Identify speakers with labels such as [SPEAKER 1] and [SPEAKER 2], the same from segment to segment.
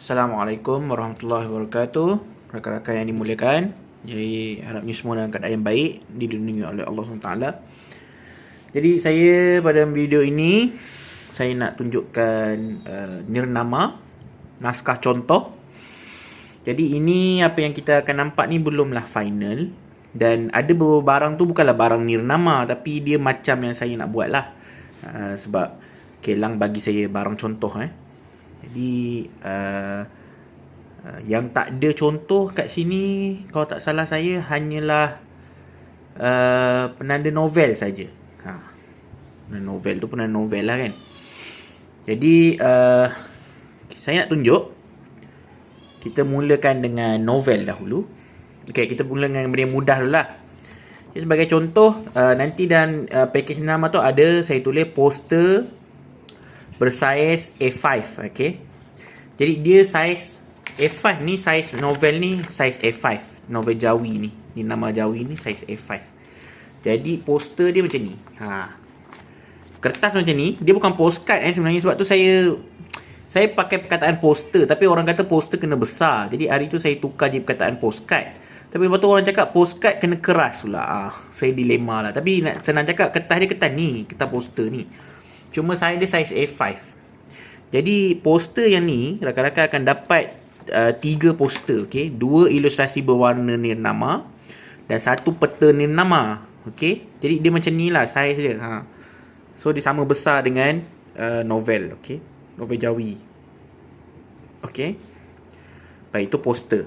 [SPEAKER 1] Assalamualaikum warahmatullahi wabarakatuh. Rakan-rakan yang dimuliakan, jadi harapnya semua dalam keadaan yang baik, dilindungi oleh Allah SWT. Jadi saya pada video ini saya nak tunjukkan nirnama, naskah contoh. Jadi ini apa yang kita akan nampak ni belumlah final. Dan ada beberapa barang tu bukanlah barang nirnama, tapi dia macam yang saya nak buat lah. Sebab Kelang bagi saya barang contoh. Jadi yang tak ada contoh kat sini, kalau tak salah saya, hanyalah penanda novel saja. Novel tu penanda novel lah kan. Jadi saya nak tunjuk, kita mulakan dengan novel dahulu. Okay, kita mula dengan benda yang mudah dulu lah. Jadi, sebagai contoh, nanti dan package nama tu ada saya tulis poster bersaiz A5. Okay. Jadi dia saiz A5 ni, saiz novel ni saiz A5. Novel Jawi ni, nama Jawi ni saiz A5. Jadi poster dia macam ni. Kertas macam ni. Dia bukan postcard sebenarnya. Sebab tu saya pakai perkataan poster, tapi orang kata poster kena besar. Jadi hari tu saya tukar je perkataan postcard. Tapi lepas tu orang cakap postcard kena keras pula. Saya dilema lah. Tapi senang cakap, kertas dia ketan ni, kertas poster ni. Cuma saya dia saiz A5. Jadi poster yang ni, rakan-rakan akan dapat 3 poster. Okay? 2 ilustrasi berwarna nirnama dan 1 peta nirnama. Okay? Jadi dia macam ni lah saiz dia. So dia sama besar dengan novel. Okay? Novel Jawi. Okay? Baik, itu poster.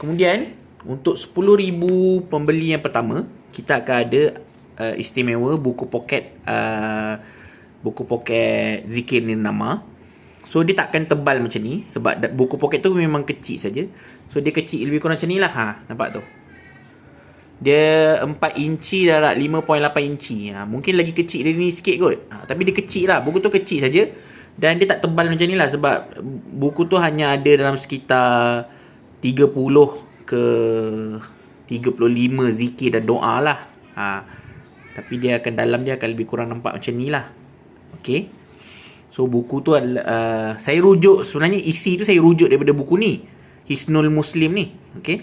[SPEAKER 1] Kemudian untuk 10,000 pembeli yang pertama, kita akan ada istimewa buku poket zikir nirnama. So dia takkan tebal macam ni, sebab buku poket tu memang kecil saja. So dia kecil lebih kurang macam ni lah. Nampak tu, dia 4 inci darab 5.8 inci. Mungkin lagi kecil dari ni sikit kot. Tapi dia kecil lah, buku tu kecil saja. Dan dia tak tebal macam ni lah, sebab buku tu hanya ada dalam sekitar 30 ke 35 zikir dan doa lah. Tapi dia akan, dalam dia akan lebih kurang nampak macam ni lah. Okay. So buku tu adalah, saya rujuk, sebenarnya isi tu saya rujuk daripada buku ni, Hisnul Muslim ni. Okay.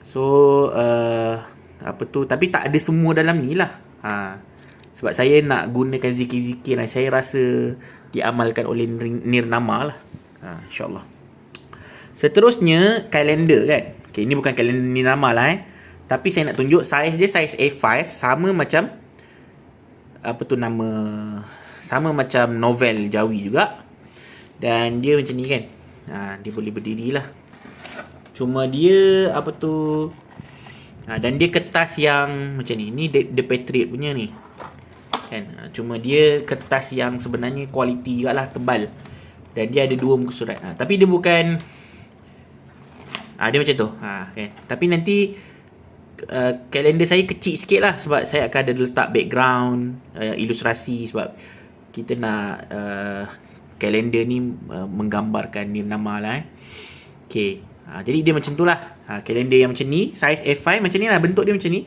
[SPEAKER 1] So tapi tak ada semua dalam ni lah. Sebab saya nak gunakan zikir-zikir yang saya rasa diamalkan oleh nirnama lah. InsyaAllah. Seterusnya kalender kan. Okay, ini bukan kalender nirnama lah tapi saya nak tunjuk saiz dia saiz A5, sama macam sama macam novel Jawi juga. Dan dia macam ni kan. Dia boleh berdiri lah. Cuma dia dan dia kertas yang macam ni. Ni The Patriot punya ni kan. Cuma dia kertas yang sebenarnya kualiti juga lah, tebal. Dan dia ada 2 muka surat. Tapi dia bukan, dia macam tu. Okay. Tapi nanti kalender saya kecil sikit lah, sebab saya akan ada letak background, ilustrasi. Sebab kita nak kalender ni menggambarkan nirnama lah. Okay. Jadi dia macam tu lah. Kalender yang macam ni, saiz A5 macam ni lah, bentuk dia macam ni.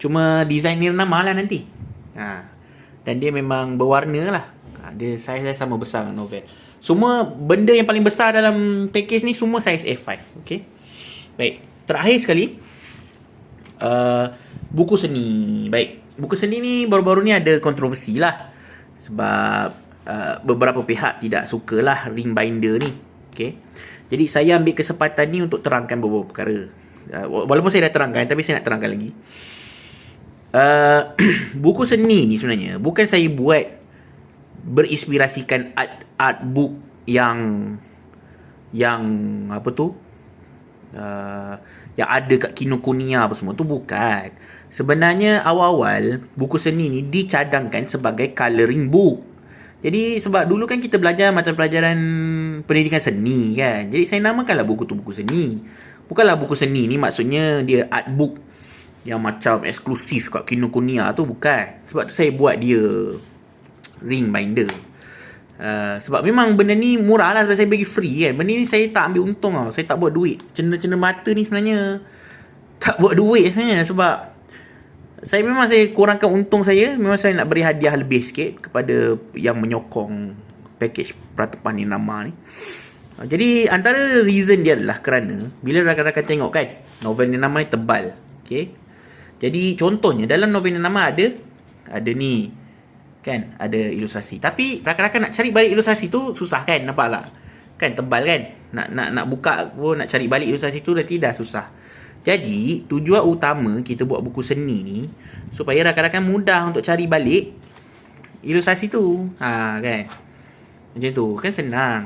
[SPEAKER 1] Cuma design nirnama lah nanti. Dan dia memang berwarna lah. Dia saiz dia sama besar dengan novel. Semua benda yang paling besar dalam package ni semua saiz A5. Okay. Baik, terakhir sekali, buku seni. Baik, buku seni ni baru-baru ni ada kontroversi lah. Sebab beberapa pihak tidak sukalah ring binder ni. Okay. Jadi saya ambil kesempatan ni untuk terangkan beberapa perkara. Walaupun saya dah terangkan, tapi saya nak terangkan lagi. Buku seni ni sebenarnya bukan saya buat berinspirasikan art book yang yang ada kat Kinokuniya apa semua tu, bukan. Sebenarnya awal-awal buku seni ni dicadangkan sebagai colouring book. Jadi sebab dulu kan kita belajar mata pelajaran pendidikan seni kan. Jadi saya namakanlah buku tu buku seni. Bukanlah buku seni ni maksudnya dia art book yang macam eksklusif kat Kinokuniya tu, bukan. Sebab tu saya buat dia ring binder. Sebab memang benda ni murah lah, sebab saya bagi free kan. Benda ni saya tak ambil untung tau. Saya tak buat duit. Cendera-cendera mata ni sebenarnya tak buat duit sebenarnya. Sebab saya kurangkan untung saya. Memang saya nak beri hadiah lebih sikit kepada yang menyokong package Pratapan Nirnama ni. Jadi antara reason dia adalah kerana bila rakan-rakan tengok kan, novel ni nama ni tebal. Okay. Jadi contohnya dalam novel ni nama ada ni kan, ada ilustrasi. Tapi rakan-rakan nak cari balik ilustrasi tu susah kan, nampak tak? Kan tebal kan? Nak buka pun, nak cari balik ilustrasi tu dah susah. Jadi tujuan utama kita buat buku seni ni supaya rakan-rakan mudah untuk cari balik ilustrasi tu. Kan. Macam tu kan, senang.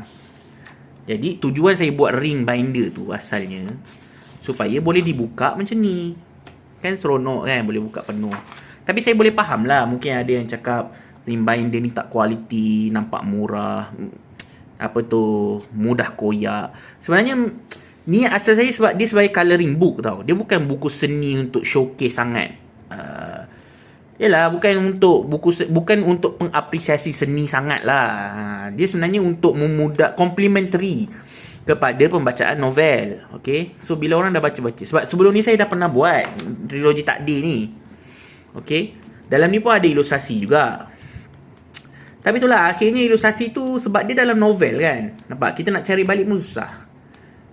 [SPEAKER 1] Jadi tujuan saya buat ring binder tu asalnya supaya boleh dibuka macam ni. Kan seronok kan, boleh buka penuh. Tapi saya boleh faham lah, mungkin ada yang cakap ring binder ni tak kualiti, nampak murah, mudah koyak. Sebenarnya ni asal saya sebab dia sebagai coloring book tau. Dia bukan buku seni untuk showcase sangat. Yalah, bukan untuk pengapresiasi seni sangat lah. Dia sebenarnya untuk memudah, complementary kepada pembacaan novel. Okay, so bila orang dah baca-baca, sebab sebelum ni saya dah pernah buat trilogi takdir ni. Okay, dalam ni pun ada ilustrasi juga. Tapi itulah, akhirnya ilustrasi tu sebab dia dalam novel kan, nampak, kita nak cari balik pun susah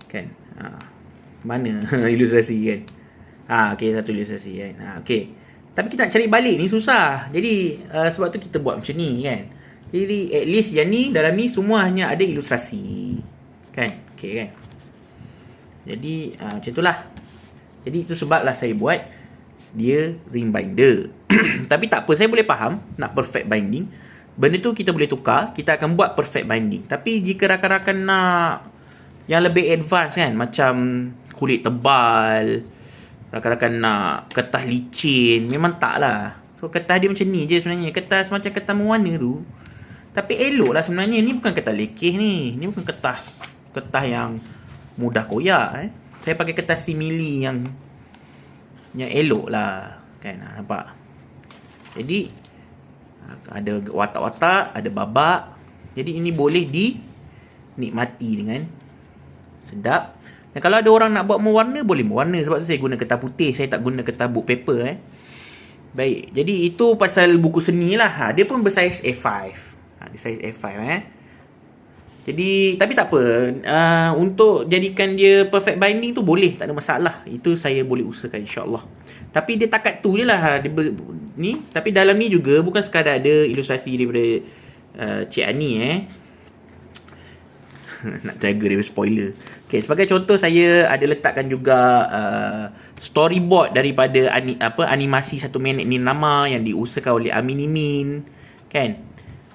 [SPEAKER 1] kan. Mana ilustrasi kan. Okay, satu ilustrasi kan. Okay, tapi kita nak cari balik ni susah. Jadi sebab tu kita buat macam ni kan. Jadi at least yang ni, dalam ni semua hanya ada ilustrasi kan. Okay kan. Jadi macam tu lah. Jadi itu sebablah saya buat dia ring binder. Tapi tak apa, saya boleh faham nak perfect binding. Benda tu kita boleh tukar, kita akan buat perfect binding. Tapi jika rakan-rakan nak yang lebih advance kan, macam kulit tebal, rakan-rakan nak kertas licin, memang tak lah. So kertas dia macam ni je sebenarnya, kertas macam kertas mewarna tu. Tapi elok lah sebenarnya. Ni bukan kertas lekeh ni. Ni bukan kertas yang mudah koyak Saya pakai kertas simili yang elok lah kan, nampak. Jadi ada watak-watak, ada babak. Jadi ini boleh dinikmati dengan sedap. Dan kalau ada orang nak buat mewarna, boleh mewarna. Sebab tu saya guna kertas putih, saya tak guna kertas book paper Baik, jadi itu pasal buku seni lah. Dia pun bersaiz A5. Dia saiz A5 Jadi, tapi tak apa. Untuk jadikan dia perfect binding tu boleh, tak ada masalah. Itu saya boleh usahakan, insyaAllah. Tapi dia takat tu je lah. Ni. Tapi dalam ni juga bukan sekadar ada ilustrasi daripada Cik Ani nak jaga dia spoiler. Okay, sebagai contoh, saya ada letakkan juga storyboard daripada animasi 1 minit ni nama yang diusahakan oleh Amin Imin kan.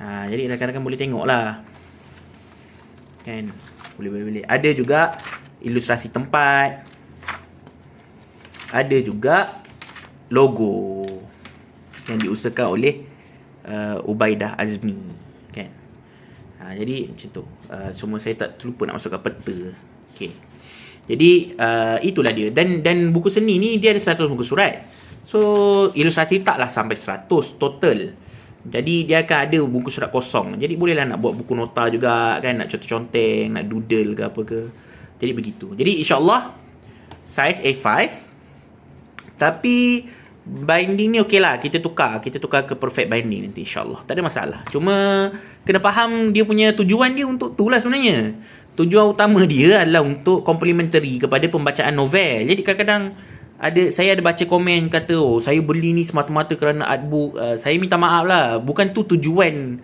[SPEAKER 1] Jadi rakan-rakan boleh tengok lah kan. Boleh. Ada juga ilustrasi tempat, ada juga logo yang diusahakan oleh Ubaidah Azmi kan. Jadi macam tu. Semua saya tak terlupa nak masukkan peta. Okay. Jadi itulah dia. Dan buku seni ni dia ada 100 muka surat. So ilustrasi taklah sampai 100 total. Jadi dia akan ada buku surat kosong. Jadi bolehlah nak buat buku nota juga kan, nak conteng-conteng, nak doodle ke apa ke. Jadi begitu. Jadi insyaAllah saiz A5. Tapi binding ni okey lah, kita tukar ke perfect binding nanti insyaAllah, tak ada masalah. Cuma kena faham dia punya tujuan dia untuk tu lah sebenarnya. Tujuan utama dia adalah untuk complementary kepada pembacaan novel. Jadi kadang-kadang saya ada baca komen kata, saya beli ni semata-mata kerana artbook. Saya minta maaf lah, bukan tu tujuan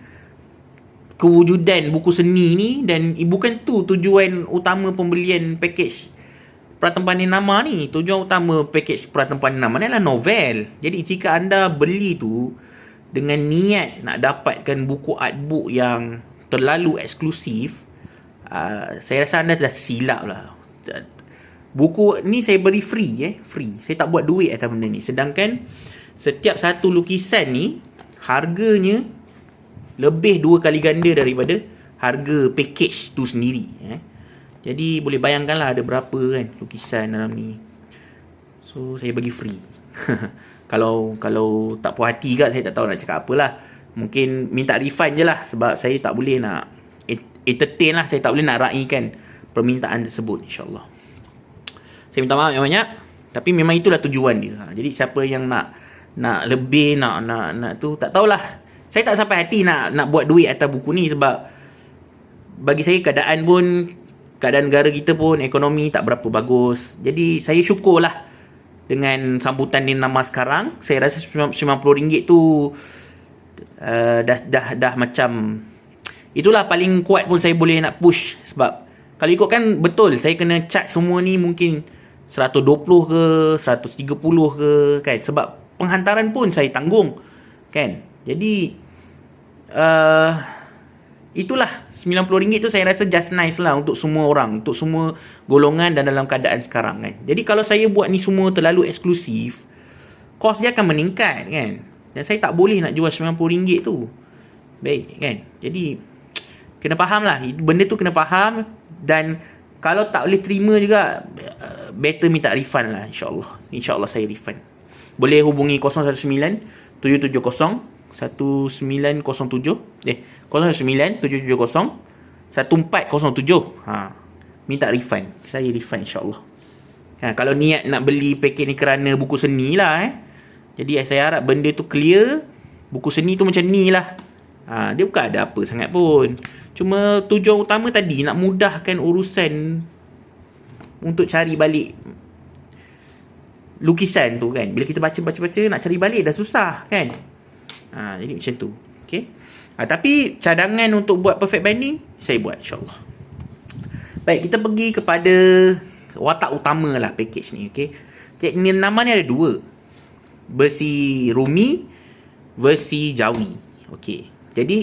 [SPEAKER 1] kewujudan buku seni ni, dan bukan tu tujuan utama pembelian package Pratempani Nama ni. Tujuan utama package Pratempani Nama ni adalah novel. Jadi jika anda beli tu dengan niat nak dapatkan buku artbook yang terlalu eksklusif, saya rasa anda dah silap lah. Buku ni saya beri free free. Saya tak buat duit atas benda ni. Sedangkan setiap satu lukisan ni harganya lebih 2 kali ganda daripada harga package tu sendiri. Jadi boleh bayangkanlah ada berapa kan lukisan dalam ni. So saya bagi free. Kalau tak puas hati kat, saya tak tahu nak cakap apalah. Mungkin minta refund je lah, sebab saya tak boleh nak entertain lah. Saya tak boleh nak raikan permintaan tersebut, insyaAllah. Saya minta maaf yang banyak. Tapi memang itulah tujuan dia. Jadi siapa yang nak lebih, nak tu, tak tahulah. Saya tak sampai hati nak buat duit atas buku ni, sebab bagi saya keadaan pun keadaan negara kita pun ekonomi tak berapa bagus. Jadi saya syukurlah dengan sambutan Nina Nama sekarang. Saya rasa RM90 tu dah macam, itulah paling kuat pun saya boleh nak push. Sebab kalau ikutkan betul, saya kena charge semua ni mungkin 120 ke 130 ke kan, sebab penghantaran pun saya tanggung kan. Jadi itulah RM90 tu saya rasa just nice lah untuk semua orang, untuk semua golongan dan dalam keadaan sekarang kan. Jadi kalau saya buat ni semua terlalu eksklusif, kos dia akan meningkat kan. Dan saya tak boleh nak jual RM90 tu. Baik kan. Jadi kena faham lah, benda tu kena faham. Dan kalau tak boleh terima juga, better minta refund lah, InsyaAllah saya refund. Boleh hubungi 019 770 1907 09 770 1407. Minta refund. Saya refund insyaAllah. Kalau niat nak beli paket ni kerana buku seni lah Jadi saya harap benda tu clear. Buku seni tu macam ni lah. Dia bukan ada apa sangat pun. Cuma tujuan utama tadi nak mudahkan urusan untuk cari balik lukisan tu kan. Bila kita baca nak cari balik dah susah kan. Jadi macam tu. Okay. Tapi cadangan untuk buat perfect binding saya buat insyaAllah. Baik, kita pergi kepada watak utama lah package ni. Okay. Ni nama ni ada dua. Versi Rumi, versi Jawi. Okay. Jadi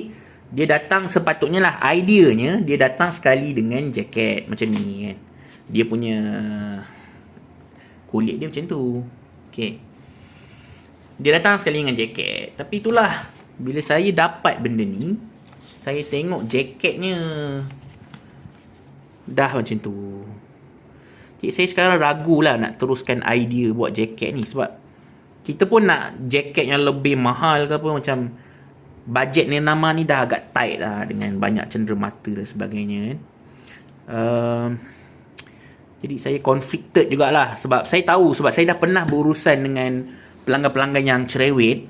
[SPEAKER 1] dia datang sepatutnya lah, ideanya dia datang sekali dengan jaket macam ni kan. Dia punya kulit dia macam tu. Okay. Dia datang sekali dengan jaket. Tapi itulah, bila saya dapat benda ni, saya tengok jaketnya dah macam tu. Jadi saya sekarang ragulah nak teruskan idea buat jaket ni. Sebab kita pun nak jaket yang lebih mahal ke apa, macam bajet ni nama ni dah agak tight lah, dengan banyak cenderamata dan sebagainya kan. Jadi saya conflicted jugalah. Sebab saya tahu, sebab saya dah pernah berurusan dengan pelanggan-pelanggan yang cerewet.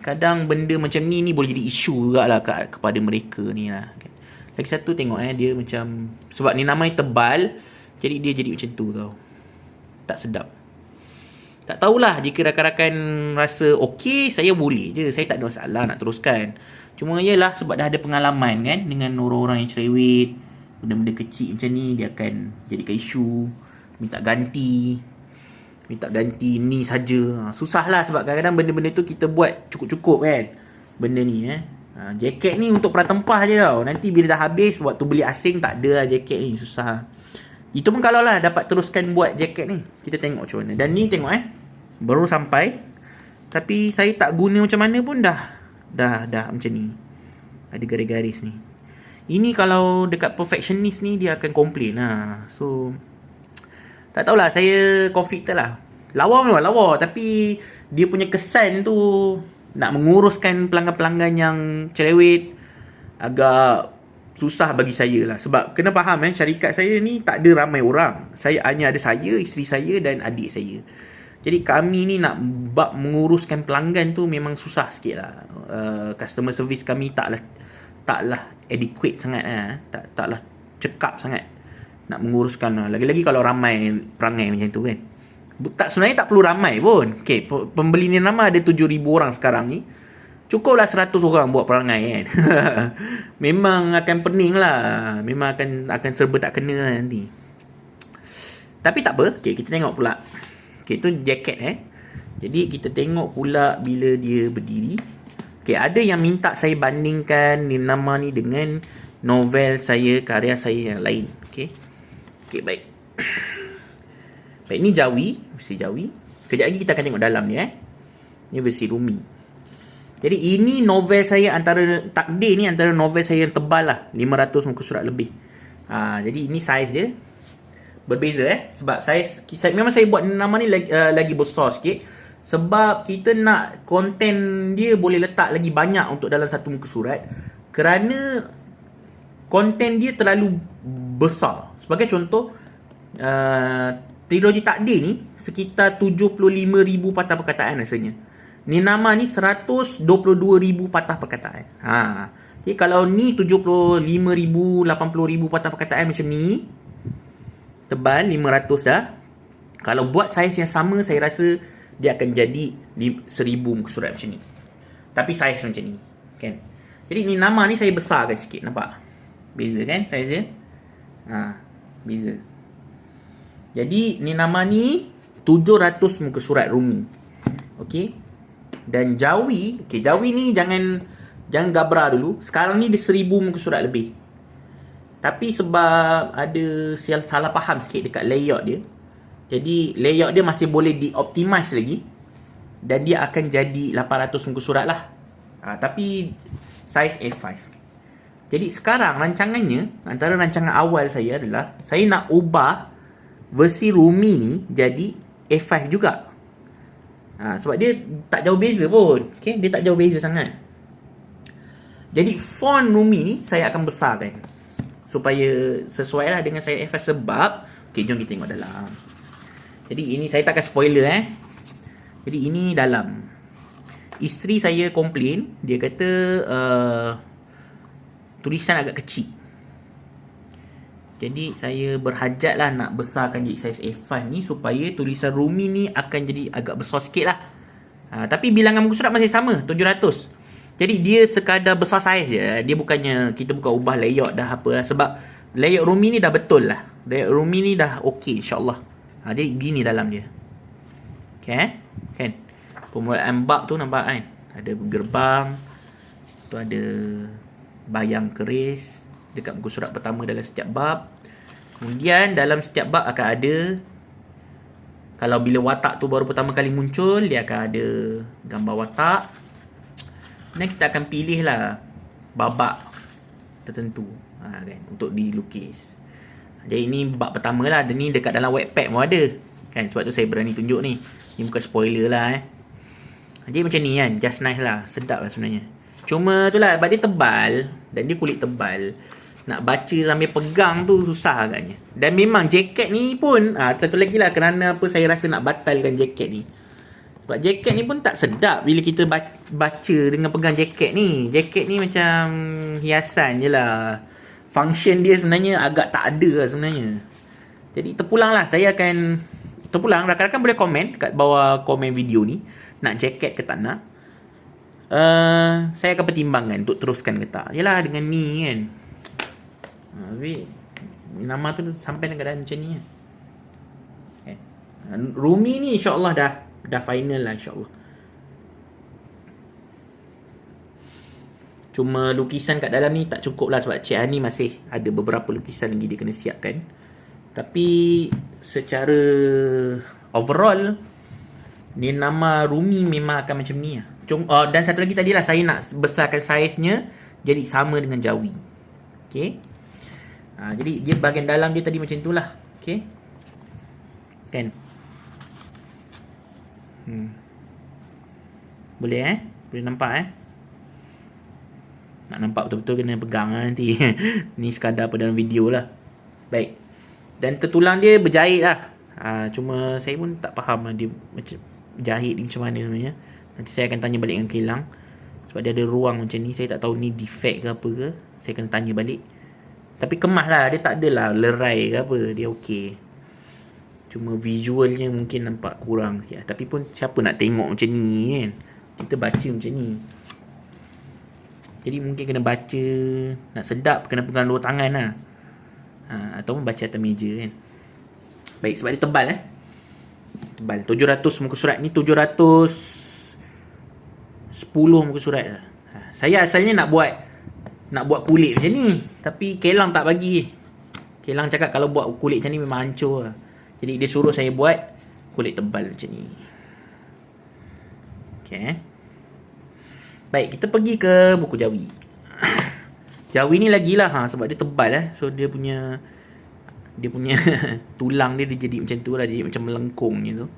[SPEAKER 1] Kadang benda macam ni boleh jadi isu jugalah kepada mereka ni lah kan. Lagi satu tengok dia macam, sebab ni nama ni tebal, jadi dia jadi macam tu tau. Tak sedap. Tak tahulah, jika rakan-rakan rasa okey, saya boleh je, saya tak ada masalah nak teruskan. Cuma yelah, sebab dah ada pengalaman kan dengan orang-orang yang cerewet, benda-benda kecil macam ni dia akan jadikan isu, minta ganti ni saja. Susah lah, sebab kadang-kadang benda-benda tu kita buat cukup-cukup kan. Benda ni jaket ni untuk pratempah je tau. Nanti bila dah habis, waktu beli asing tak ada lah jaket ni, susah. Itu pun kalau lah dapat teruskan buat jaket ni, kita tengok macam mana. Dan ni tengok baru sampai, tapi saya tak guna macam mana pun dah macam ni. Ada garis-garis ni. Ini kalau dekat perfectionist ni, dia akan complain lah. So tak tahulah, saya conflicted lah. Lawa memang lawa, tapi dia punya kesan tu nak menguruskan pelanggan-pelanggan yang cerewet agak susah bagi saya lah. Sebab kena faham syarikat saya ni tak ada ramai orang. Saya hanya ada saya, isteri saya dan adik saya. Jadi kami ni nak menguruskan pelanggan tu memang susah sikit lah. Customer service kami taklah adequate sangat taklah cekap sangat nak menguruskan lah. Lagi-lagi kalau ramai perangai macam tu kan. Sebenarnya tak perlu ramai pun. Okay, pembeli ni nama ada 7,000 orang sekarang ni. Cukuplah 100 orang buat perangai kan. Memang akan pening lah. Memang akan serba tak kena lah nanti. Tapi tak apa. Okay, kita tengok pula. Okay, tu jaket Jadi kita tengok pula bila dia berdiri. Okay, ada yang minta saya bandingkan ni nama ni dengan novel saya, karya saya yang lain. Okay, baik. Baik, ni Jawi, versi Jawi. Kejap lagi kita akan tengok dalam ni Ni versi Rumi. Jadi ini novel saya, takdir ni antara novel saya yang tebal lah, 500 muka surat lebih. Jadi ini saiz dia berbeza sebab saiz memang saya buat nama ni lagi besar sikit. Sebab kita nak konten dia boleh letak lagi banyak untuk dalam satu muka surat, kerana konten dia terlalu besar. Sebagai contoh, trilogi takdir ni sekitar 75,000 patah perkataan rasanya. Ni nama ni 122,000 patah perkataan. Okay, kalau ni 75,000, 80,000 patah perkataan macam ni, tebal 500 dah. Kalau buat saiz yang sama, saya rasa dia akan jadi 1,000 muka surat macam ni. Tapi saiz macam ni, kan? Jadi ni nama ni saya besarkan sikit, nampak? Beza kan saiz dia? Beza. Jadi ni nama ni 700 muka surat Rumi. Okey. Dan Jawi, okey, Jawi ni jangan gabra dulu. Sekarang ni dia 1,000 muka surat lebih. Tapi sebab ada salah faham sikit dekat layout dia. Jadi layout dia masih boleh dioptimize lagi. Dan dia akan jadi 800 muka surat lah. Tapi saiz A5. Jadi sekarang rancangannya, antara rancangan awal saya adalah saya nak ubah versi Rumi ni jadi A5 juga. Sebab dia tak jauh beza pun. Okay? Dia tak jauh beza sangat. Jadi font Rumi ni saya akan besarkan supaya sesuai lah dengan saya A5 sebab, okay, jom kita tengok dalam. Jadi ini saya takkan spoiler Jadi ini dalam. Isteri saya komplain, dia kata tulisan agak kecil. Jadi saya berhajat lah nak besarkan jadi saiz A5 ni supaya tulisan Rumi ni akan jadi agak besar sikit lah. Tapi bilangan muka surat masih sama, 700. Jadi dia sekadar besar saiz je. Dia bukannya, kita bukan ubah layout dah apa lah. Sebab layout Rumi ni dah betul lah. Layout Rumi ni dah okey insyaAllah. Jadi gini dalam dia. Okay, kan? Permulaan bab tu nampak kan? Ada gerbang. Tu ada bayang keris dekat muka surat pertama dalam setiap bab. Kemudian dalam setiap bab akan ada, kalau bila watak tu baru pertama kali muncul, dia akan ada gambar watak. Dan kita akan pilih lah babak tertentu kan, untuk dilukis. Jadi ini bab pertama lah. Dan ni dekat dalam Wattpad pun ada kan, sebab tu saya berani tunjuk ni. Ni bukan spoiler lah Jadi macam ni kan, just nice lah, sedap lah sebenarnya. Cuma tu lah, sebab dia tebal dan dia kulit tebal, nak baca sambil pegang tu susah agaknya. Dan memang jaket ni pun satu lagi lah kerana apa saya rasa nak batalkan jaket ni. Sebab jaket ni pun tak sedap bila kita baca dengan pegang jaket ni. Jaket ni macam hiasan je lah. Function dia sebenarnya agak tak ada lah sebenarnya. Jadi terpulang lah, saya akan terpulang. Rakan-rakan boleh komen kat bawah komen video ni, nak jaket ke tak nak. Saya akan pertimbangkan untuk teruskan ke tak. Yelah dengan ni kan, tapi nama tu sampai dengan keadaan macam ni kan. Rumi ni insyaAllah dah final lah insyaAllah. Cuma lukisan kat dalam ni tak cukup lah, sebab Cik Ani masih ada beberapa lukisan lagi dia kena siapkan. Tapi secara overall, ni nama Rumi memang akan macam ni lah. Dan satu lagi tadi lah, saya nak besarkan saiznya jadi sama dengan Jawi. Okay. Jadi dia bahagian dalam dia tadi macam tu lah. Okay. Kan. Boleh boleh nampak nak nampak betul-betul kena pegang lah nanti. Ni sekadar apa dalam video lah. Baik. Dan tertulang dia berjahit lah. Cuma saya pun tak faham lah dia macam jahit ni macam mana sebenarnya. Nanti saya akan tanya balik dengan kilang, sebab dia ada ruang macam ni. Saya tak tahu ni defect ke apa ke. Saya kena tanya balik. Tapi kemas lah, dia tak adalah lerai ke apa. Dia okey. Cuma visualnya mungkin nampak kurang sikit. Tapi pun siapa nak tengok macam ni kan. Kita baca macam ni. Jadi mungkin kena baca, nak sedap kena pegang dua tangan lah. Ataupun baca atas meja kan. Baik, sebab dia tebal tebal. 700 muka surat ni 710 muka surat lah. Saya asalnya nak buat kulit macam ni, tapi Kelang tak bagi. Kelang cakap kalau buat kulit macam ni memang hancur lah. Jadi dia suruh saya buat kulit tebal macam ni. Okay. Baik, kita pergi ke buku Jawi. Jawi ni lagilah sebab dia tebal so dia punya tulang dia jadi macam tu lah, jadi macam melengkung je tu.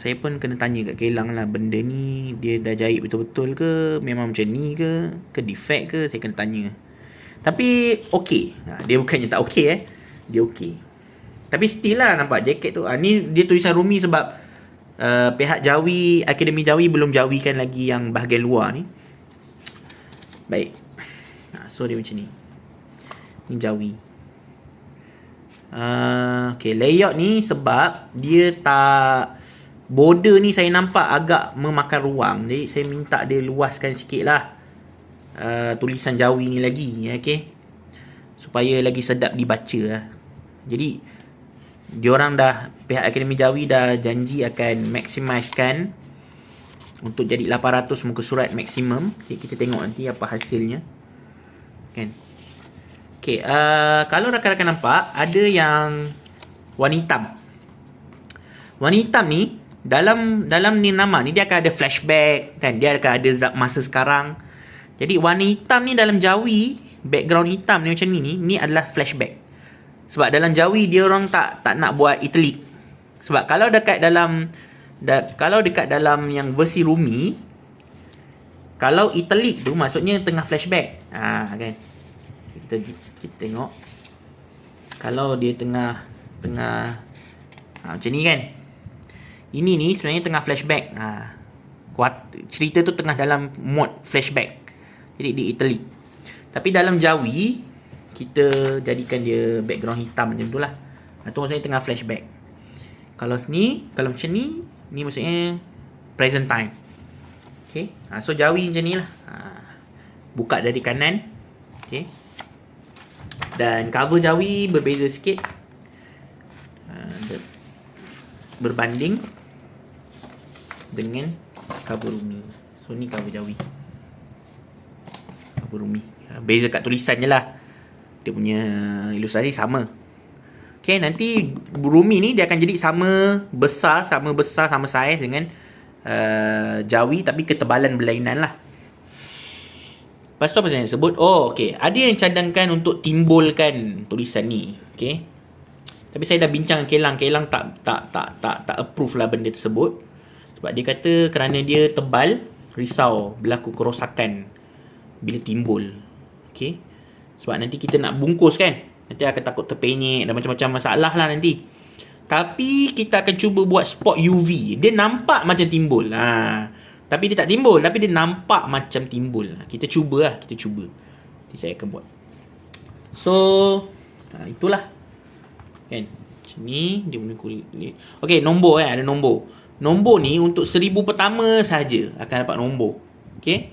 [SPEAKER 1] Saya pun kena tanya kat Kelang lah, benda ni dia dah jahit betul-betul ke, memang macam ni ke defect ke, saya kena tanya. Tapi okey. Dia bukannya tak okey dia okey. Tapi still lah nampak jaket tu. Ni dia tulisan Rumi sebab pihak Jawi, Akademi Jawi belum jawikan lagi yang bahagian luar ni. Baik. So dia macam ni. Ni Jawi. Okay, layout ni sebab dia tak, border ni saya nampak agak memakan ruang. Jadi saya minta dia luaskan sikit lah tulisan Jawi ni lagi. Okay, supaya lagi sedap dibaca lah. Jadi diorang dah, pihak Akademi Jawi dah janji akan maximiskan untuk jadi 800 muka surat maksimum. Okay, kita tengok nanti apa hasilnya kan. Okay, kalau rakan-rakan nampak, ada yang warna hitam. Warna hitam ni dalam ni nama ni dia akan ada flashback kan, dia akan ada masa sekarang. Jadi warna hitam ni dalam Jawi, background hitam ni macam ni adalah flashback. Sebab dalam Jawi dia orang tak nak buat italic. Sebab kalau dekat dalam yang versi Rumi, kalau italic tu maksudnya tengah flashback. Kan. Kita tengok. Kalau dia tengah macam ni kan. Ini ni sebenarnya tengah flashback. Cerita tu tengah dalam mode flashback. Jadi di italic. Tapi dalam Jawi kita jadikan dia background hitam macam tu lah. Itu maksudnya tengah flashback. Kalau macam ni maksudnya present time. Okay. So Jawi macam ni lah. Buka dari kanan. Okay. Dan cover Jawi berbeza sikit. Berbanding dengan cover Rumi. So ni cover Jawi. Cover Rumi. Beza kat tulisan je lah. Dia punya ilustrasi sama. Okay, nanti Rumi ni dia akan jadi sama besar, sama saiz dengan Jawi, tapi ketebalan berlainan lah. Lepas tu apa saya sebut? Okay, ada yang cadangkan untuk timbulkan tulisan ni. Okay, tapi saya dah bincang dengan Kelang tak approve lah benda tersebut. Sebab dia kata kerana dia tebal, risau berlaku kerosakan bila timbul. Okay, sebab nanti kita nak bungkus kan, nanti akan takut terpenyek dan macam-macam masalah lah nanti. Tapi kita akan cuba buat spot UV. Dia nampak macam timbul. Tapi dia tak timbul, tapi dia nampak macam timbul. Kita cuba. Nanti saya akan buat. So itulah kan. Macam ni dia punya kulit. Okay, nombor ada nombor. Nombor ni untuk 1000 pertama saja akan dapat nombor. Okay,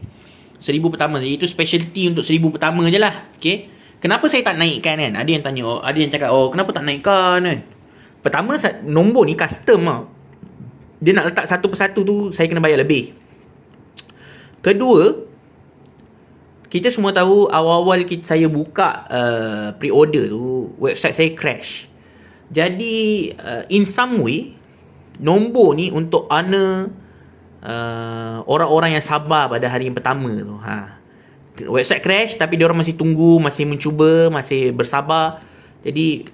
[SPEAKER 1] 1000 pertama saja. Itu specialty untuk 1000 pertama je lah. Okay, kenapa saya tak naikkan kan? Ada yang tanya, ada yang cakap, kenapa tak naikkan kan? Pertama, nombor ni custom lah. Dia nak letak satu persatu tu, saya kena bayar lebih. Kedua, kita semua tahu awal-awal saya buka pre-order tu, website saya crash. Jadi, in some way, nombor ni untuk honor orang-orang yang sabar pada hari yang pertama tu. Website crash, tapi diorang masih tunggu, masih mencuba, masih bersabar. Jadi,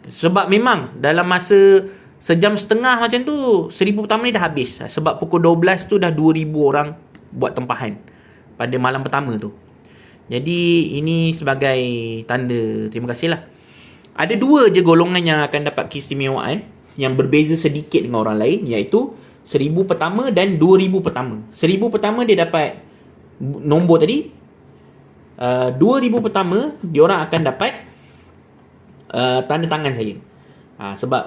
[SPEAKER 1] sebab memang dalam masa sejam setengah macam tu, 1000 pertama ni dah habis. Sebab pukul 12 tu dah 2000 orang buat tempahan pada malam pertama tu. Jadi ini sebagai tanda terima kasih lah. Ada 2 je golongan yang akan dapat keistimewaan yang berbeza sedikit dengan orang lain, iaitu 1000 pertama dan 2000 pertama. 1000 pertama dia dapat nombor tadi. 2000 pertama diorang akan dapat tanda tangan saya. Sebab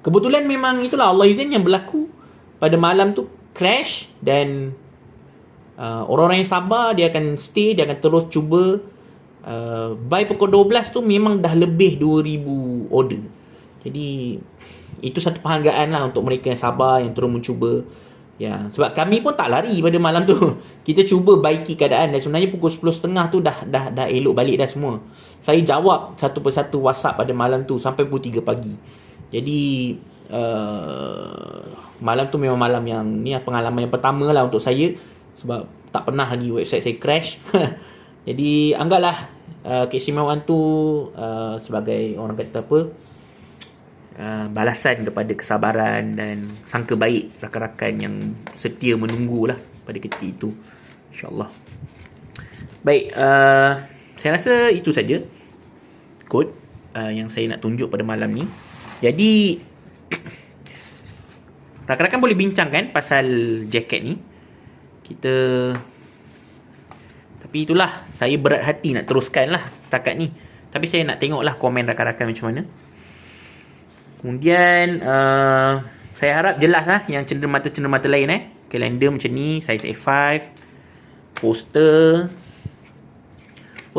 [SPEAKER 1] kebetulan memang itulah Allah izin yang berlaku pada malam tu crash. Dan orang-orang yang sabar dia akan stay, dia akan terus cuba. By pukul 12 tu memang dah lebih 2000 order. Jadi itu satu penghargaan lah untuk mereka yang sabar, yang terus mencuba. Ya, sebab kami pun tak lari pada malam tu. Kita cuba baiki keadaan. Dan sebenarnya pukul 10.30 tu dah elok balik dah semua. Saya jawab satu persatu WhatsApp pada malam tu sampai pukul 3 pagi. Jadi malam tu memang malam yang ni pengalaman yang pertama lah untuk saya. Sebab tak pernah lagi website saya crash. Jadi anggaplah keistimewaan tu sebagai orang kata apa, balasan kepada kesabaran dan sangka baik rakan-rakan yang setia menunggulah pada ketika itu, InsyaAllah. Baik, saya rasa itu saja kod yang saya nak tunjuk pada malam ni. Jadi rakan-rakan boleh bincang kan pasal jaket ni. Tapi Tapi itulah, saya berat hati nak teruskan lah setakat ni. Tapi saya nak tengok lah komen rakan-rakan macam mana. Kemudian saya harap jelas lah yang cenderamata lain kalender macam ni, saiz A5. Poster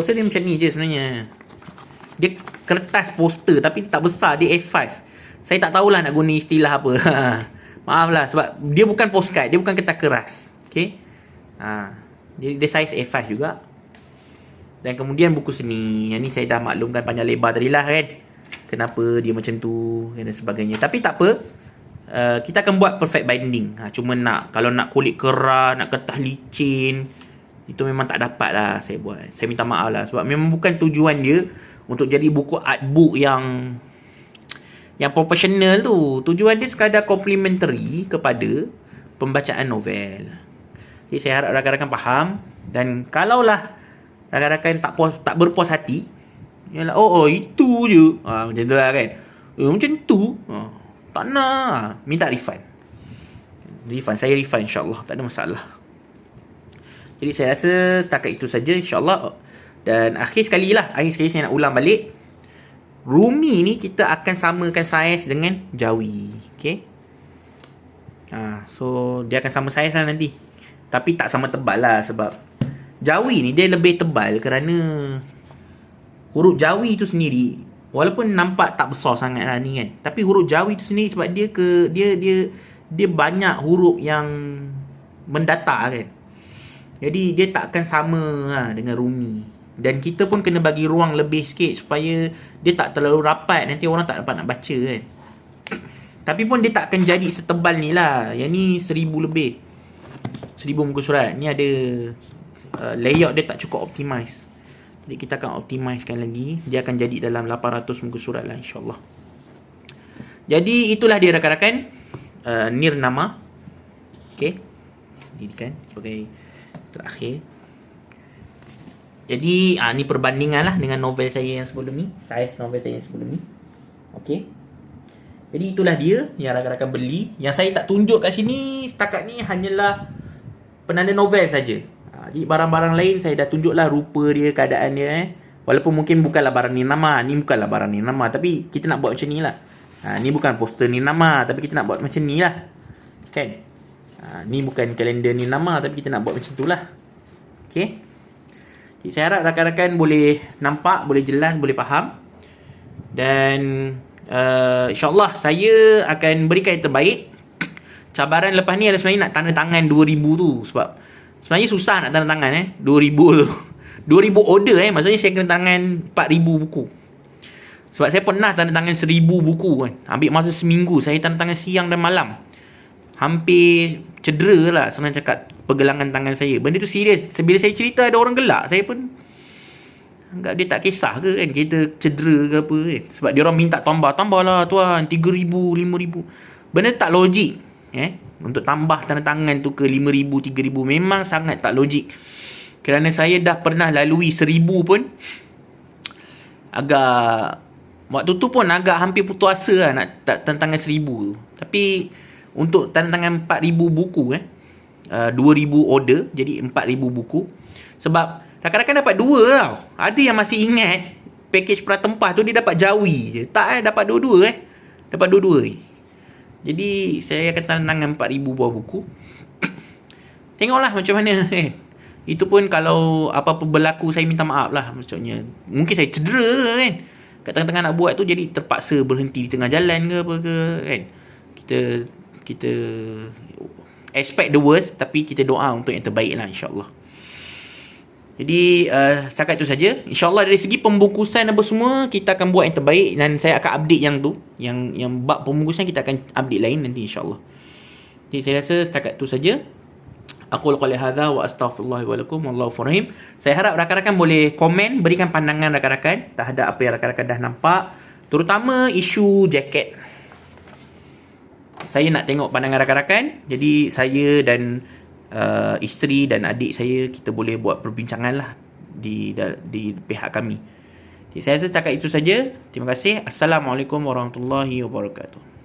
[SPEAKER 1] dia macam ni je sebenarnya. Dia kertas poster tapi tak besar, dia A5. Saya tak tahulah nak guna istilah apa. Maaf lah sebab dia bukan postcard, dia bukan kertas keras. Okay, dia saiz A5 juga. Dan kemudian buku seni. Yang ni saya dah maklumkan panjang lebar tadi lah kan, kenapa dia macam tu dan sebagainya. Tapi tak apa, kita akan buat perfect binding. Cuma kalau nak kulit keras, nak kertas licin, itu memang tak dapat lah saya buat. Saya minta maaf lah sebab memang bukan tujuan dia untuk jadi buku artbook yang profesional tu. Tujuan dia sekadar complementary kepada pembacaan novel. Jadi saya harap rakan-rakan faham. Dan kalaulah rakan-rakan tak berpuas hati, yalah, itu je, macam tu lah kan, macam tu, tak nak, minta refund. Saya refund insyaAllah, tak ada masalah. Jadi saya rasa setakat itu saja insyaAllah. Dan akhir sekali saya nak ulang balik, Rumi ni kita akan samakan saiz dengan Jawi. Okay, so dia akan sama saiz lah nanti, tapi tak sama tebal lah. Sebab Jawi ni dia lebih tebal kerana huruf Jawi tu sendiri, walaupun nampak tak besar sangat lah ni kan, tapi huruf Jawi tu sendiri sebab dia banyak huruf yang mendatar kan. Jadi dia tak akan sama dengan Rumi. Dan kita pun kena bagi ruang lebih sikit supaya dia tak terlalu rapat, nanti orang tak dapat nak baca kan. Tapi pun dia tak akan jadi setebal ni lah. Yang ni 1000 lebih, 1000 muka surat. Ni ada layout dia tak cukup optimize. Jadi kita akan optimizekan lagi. Dia akan jadi dalam 800 muka surat lah insyaAllah. Jadi itulah dia rakan-rakan, Nirnama. Okay, ini kan sebagai terakhir. Jadi ni perbandingan lah dengan novel saya yang sebelum ni, saiz novel saya yang sebelum ni. Okay, jadi itulah dia yang rakan-rakan beli. Yang saya tak tunjuk kat sini setakat ni hanyalah penanda novel saja. Jadi barang-barang lain saya dah tunjuk lah rupa dia, keadaan dia Walaupun mungkin bukanlah barang Nirnama, ni bukanlah barang Nirnama, tapi kita nak buat macam ni lah. Ni bukan poster Nirnama, tapi kita nak buat macam ni lah kan. Ni bukan kalender Nirnama, tapi kita nak buat macam tu lah. Okay, jadi saya harap rakan-rakan boleh nampak, boleh jelas, boleh faham. Dan InsyaAllah saya akan berikan yang terbaik. Cabaran lepas ni adalah sebenarnya nak tanda tangan 2000 tu. Sebab sebenarnya susah nak tanda tangan 2000 tu. 2000 order maksudnya saya kena tangan 4000 buku. Sebab saya pernah tanda tangan 1000 buku kan. Ambil masa seminggu, saya tanda tangan siang dan malam. Hampir cedera lah senang cakap pergelangan tangan saya. Benda tu serius. Bila saya cerita ada orang gelak, saya pun anggap dia tak kisah ke kan, kita cedera ke apa kan. Sebab dia orang minta tambah lah tuan, 3000, 5000. Benda tak logik untuk tambah tanda tangan tu ke 5000, 3000. Memang sangat tak logik. Kerana saya dah pernah lalui 1000 pun, agak waktu tu pun agak hampir putus asa lah nak tanda tangan 1000 tu. Tapi untuk tanda tangan 4000 buku 2000 order, jadi 4000 buku. Sebab rakan-rakan dapat 2 tau. Ada yang masih ingat package Pratempah tu dia dapat Jawi je. Tak dapat dua-dua dapat dua-dua. Jadi saya akan tanda tangan 4000 buah buku. Tengoklah macam mana Itu pun kalau apa-apa berlaku, saya minta maaf lah. Maksudnya mungkin saya cedera kan kat tengah-tengah nak buat tu, jadi terpaksa berhenti di tengah jalan ke apa ke kan. Kita expect the worst, tapi kita doa untuk yang terbaik lah insyaAllah. Jadi setakat itu saja. InsyaAllah dari segi pembungkusan apa semua, kita akan buat yang terbaik. Dan saya akan update yang tu, Yang bab pembungkusan kita akan update lain nanti insyaAllah. Jadi saya rasa setakat itu saja. Aqul qali hadza wa astaghfirullah wa lakum wallahu rahim. Saya harap rakan-rakan boleh komen, berikan pandangan rakan-rakan terhadap apa yang rakan-rakan dah nampak, terutama isu jaket. Saya nak tengok pandangan rakan-rakan. Jadi saya dan isteri dan adik saya, kita boleh buat perbincangan lah di pihak kami. Jadi saya rasa setakat itu saja. Terima kasih. Assalamualaikum warahmatullahi wabarakatuh.